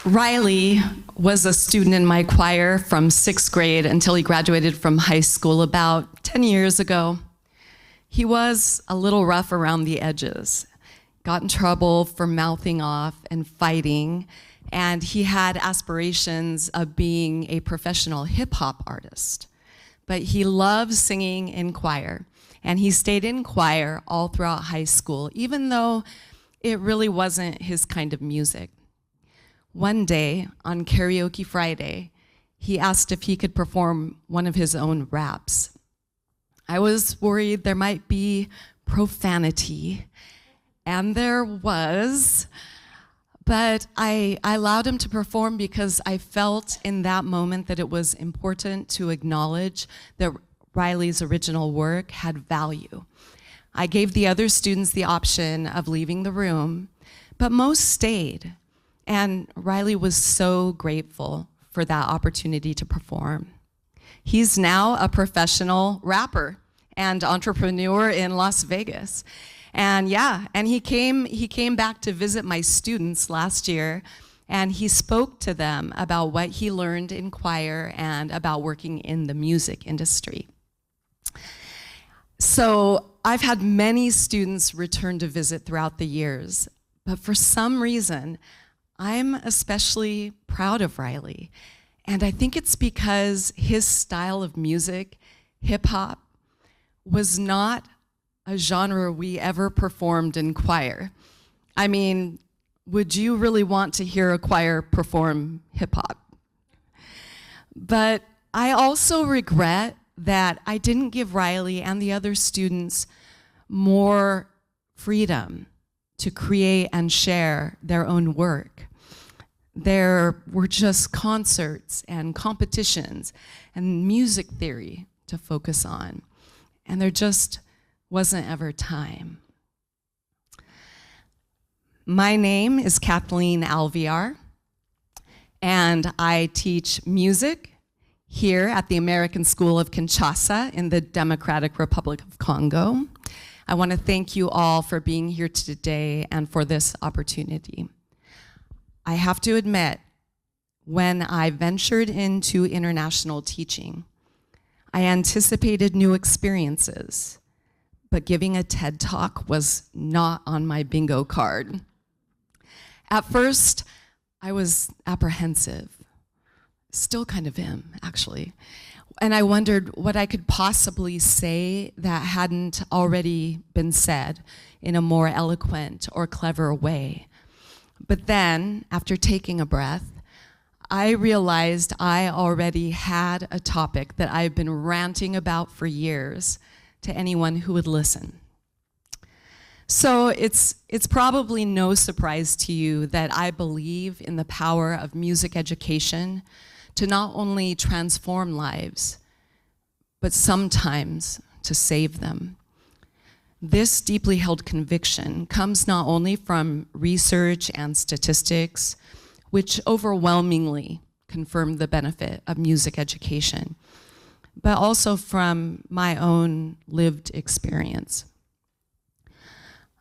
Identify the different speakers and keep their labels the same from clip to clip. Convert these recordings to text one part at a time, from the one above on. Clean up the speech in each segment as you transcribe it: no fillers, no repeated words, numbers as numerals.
Speaker 1: Riley was a student in my choir from 6th grade until he graduated from high school about 10 years ago. He was a little rough around the edges, got in trouble for mouthing off and fighting, and he had aspirations of being a professional hip-hop artist. But he loved singing in choir, and he stayed in choir all throughout high school, even though it really wasn't his kind of music. One day, on Karaoke Friday, he asked if he could perform one of his own raps. I was worried there might be profanity, and there was, but I allowed him to perform because I felt in that moment that it was important to acknowledge that Riley's original work had value. I gave the other students the option of leaving the room, but most stayed. And Riley was so grateful for that opportunity to perform. He's now a professional rapper and entrepreneur in Las Vegas. And he came back to visit my students last year, and he spoke to them about what he learned in choir and about working in the music industry. So I've had many students return to visit throughout the years, but for some reason, I'm especially proud of Riley, and I think it's because his style of music, hip-hop, was not a genre we ever performed in choir. I mean, would you really want to hear a choir perform hip-hop? But I also regret that I didn't give Riley and the other students more freedom to create and share their own work. There were just concerts and competitions and music theory to focus on, and there just wasn't ever time. My name is Kathleen Alviar, and I teach music here at the American School of Kinshasa in the Democratic Republic of Congo. I want to thank you all for being here today and for this opportunity. I have to admit, when I ventured into international teaching, I anticipated new experiences, but giving a TED Talk was not on my bingo card. At first, I was apprehensive, still kind of am, actually, and I wondered what I could possibly say that hadn't already been said in a more eloquent or clever way. But then, after taking a breath, I realized I already had a topic that I've been ranting about for years to anyone who would listen. So it's probably no surprise to you that I believe in the power of music education to not only transform lives, but sometimes to save them. This deeply held conviction comes not only from research and statistics, which overwhelmingly confirm the benefit of music education, but also from my own lived experience.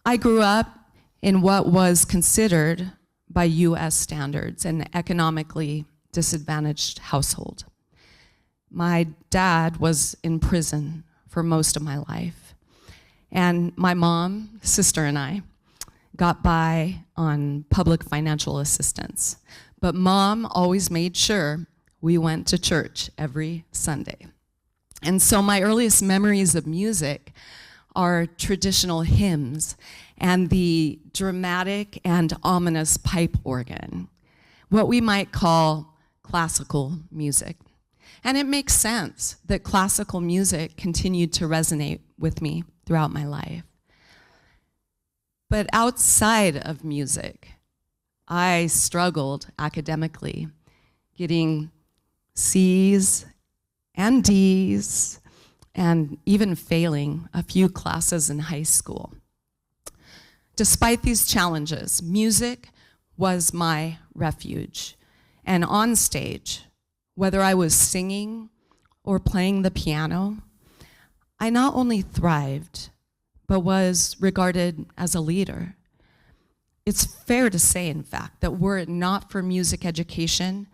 Speaker 1: I grew up in what was considered by US standards an economically disadvantaged household. My dad was in prison for most of my life. And my mom, sister, and I got by on public financial assistance. But Mom always made sure we went to church every Sunday. And so my earliest memories of music are traditional hymns and the dramatic and ominous pipe organ, what we might call classical music. And it makes sense that classical music continued to resonate with me throughout my life. But outside of music, I struggled academically, getting C's and D's, and even failing a few classes in high school. Despite these challenges, music was my refuge. And on stage, whether I was singing or playing the piano, I not only thrived, but was regarded as a leader. It's fair to say, in fact, that were it not for music education,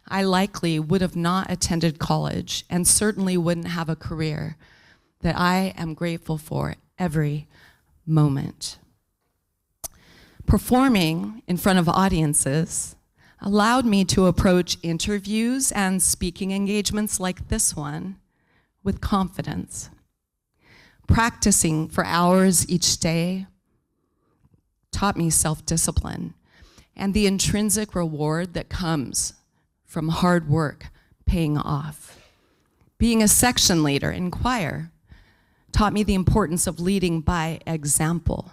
Speaker 1: I likely would have not attended college and certainly wouldn't have a career that I am grateful for every moment. Performing in front of audiences allowed me to approach interviews and speaking engagements like this one with confidence. Practicing for hours each day taught me self-discipline and the intrinsic reward that comes from hard work paying off. Being a section leader in choir taught me the importance of leading by example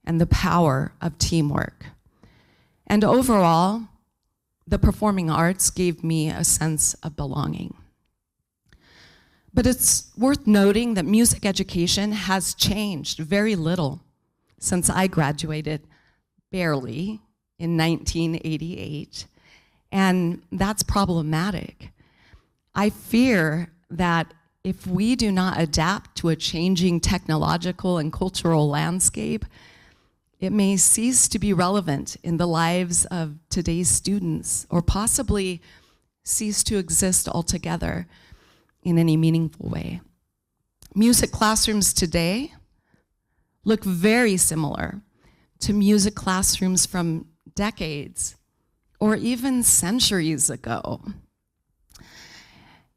Speaker 1: and the power of teamwork. And overall, the performing arts gave me a sense of belonging. But it's worth noting that music education has changed very little since I graduated barely in 1988, and that's problematic. I fear that if we do not adapt to a changing technological and cultural landscape, it may cease to be relevant in the lives of today's students, or possibly cease to exist altogether in any meaningful way. Music classrooms today look very similar to music classrooms from decades or even centuries ago.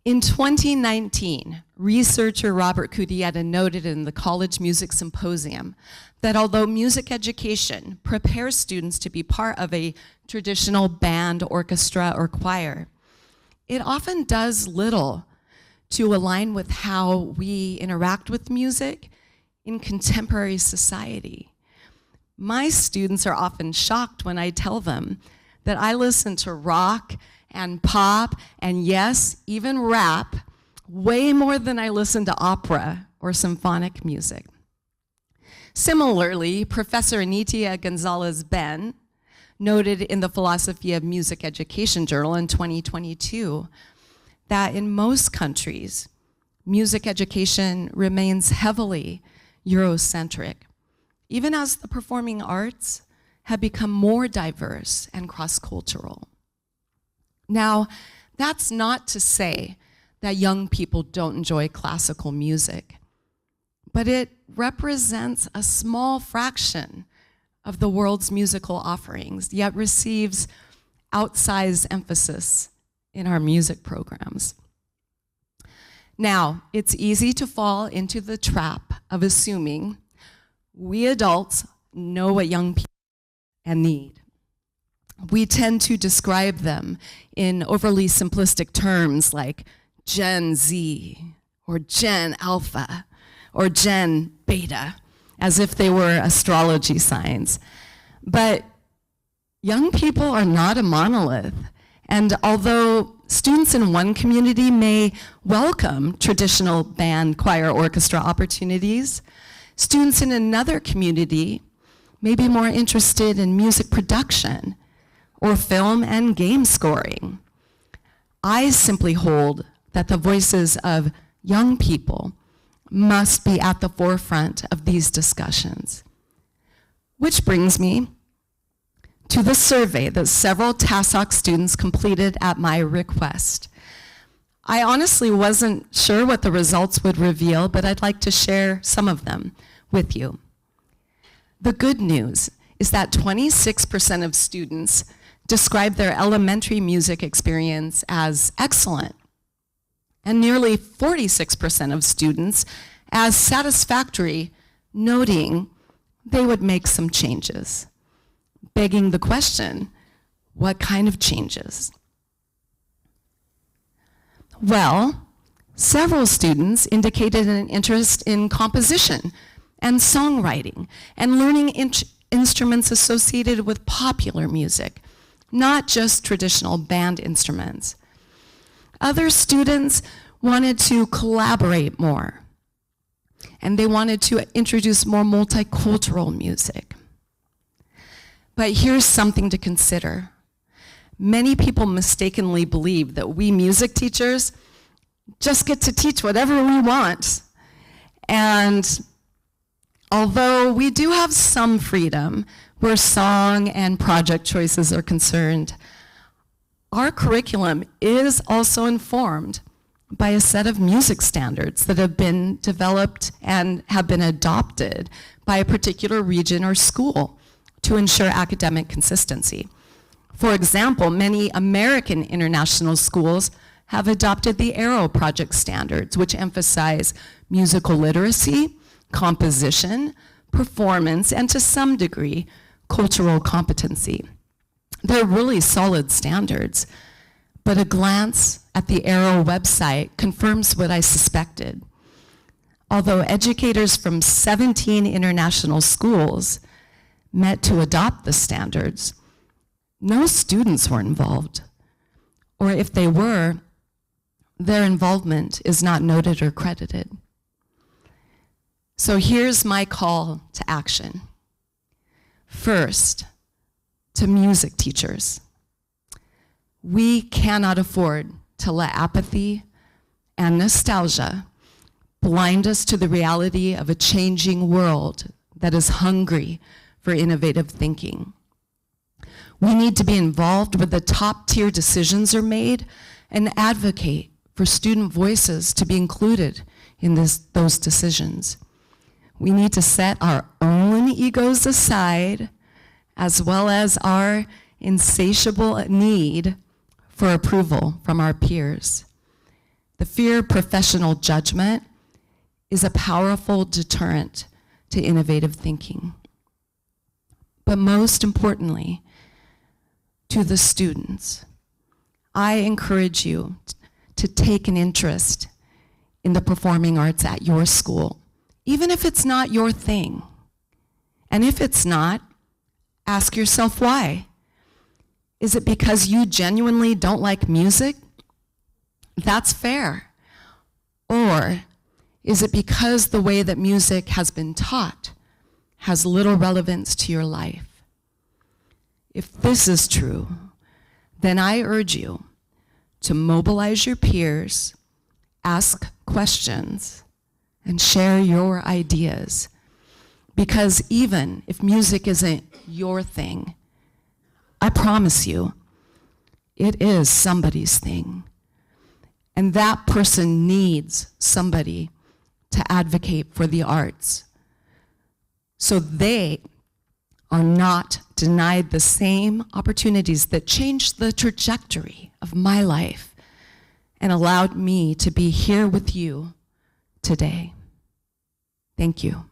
Speaker 1: In 2019, researcher Robert Cudietta noted in the College Music Symposium that although music education prepares students to be part of a traditional band, orchestra, or choir, it often does little to align with how we interact with music in contemporary society. My students are often shocked when I tell them that I listen to rock and pop, and yes, even rap, way more than I listen to opera or symphonic music. Similarly, Professor Anitia Gonzalez-Ben noted in the Philosophy of Music Education Journal in 2022 that in most countries, music education remains heavily Eurocentric, even as the performing arts have become more diverse and cross-cultural. Now, that's not to say that young people don't enjoy classical music, but it represents a small fraction of the world's musical offerings, yet receives outsized emphasis in our music programs. Now, it's easy to fall into the trap of assuming we adults know what young people need. We tend to describe them in overly simplistic terms like Gen Z, or Gen Alpha, or Gen Beta, as if they were astrology signs. But young people are not a monolith. And although students in one community may welcome traditional band, choir, orchestra opportunities, students in another community may be more interested in music production or film and game scoring. I simply hold that the voices of young people must be at the forefront of these discussions. Which brings me to the survey that several TASOC students completed at my request. I honestly wasn't sure what the results would reveal, but I'd like to share some of them with you. The good news is that 26% of students describe their elementary music experience as excellent, and nearly 46% of students as satisfactory, noting they would make some changes. Begging the question, what kind of changes? Well, several students indicated an interest in composition and songwriting and learning instruments associated with popular music, not just traditional band instruments. Other students wanted to collaborate more, and they wanted to introduce more multicultural music. But here's something to consider. Many people mistakenly believe that we music teachers just get to teach whatever we want. And Although we do have some freedom where song and project choices are concerned, our curriculum is also informed by a set of music standards that have been developed and have been adopted by a particular region or school to ensure academic consistency. For example, many American international schools have adopted the Arrow Project standards, which emphasize musical literacy, composition, performance, and to some degree, cultural competency. They're really solid standards, but a glance at the Arrow website confirms what I suspected. Although educators from 17 international schools met to adopt the standards, no students were involved, or if they were, their involvement is not noted or credited. So here's my call to action. First, to music teachers. We cannot afford to let apathy and nostalgia blind us to the reality of a changing world that is hungry for innovative thinking. We need to be involved where the top-tier decisions are made and advocate for student voices to be included in those decisions. We need to set our own egos aside, as well as our insatiable need for approval from our peers. The fear of professional judgment is a powerful deterrent to innovative thinking. But most importantly, to the students, I encourage you to take an interest in the performing arts at your school, even if it's not your thing. And if it's not, ask yourself why. Is it because you genuinely don't like music? That's fair. Or is it because the way that music has been taught has little relevance to your life? If this is true, then I urge you to mobilize your peers, ask questions, and share your ideas. Because even if music isn't your thing, I promise you, it is somebody's thing. And that person needs somebody to advocate for the arts, so they are not denied the same opportunities that changed the trajectory of my life and allowed me to be here with you today. Thank you.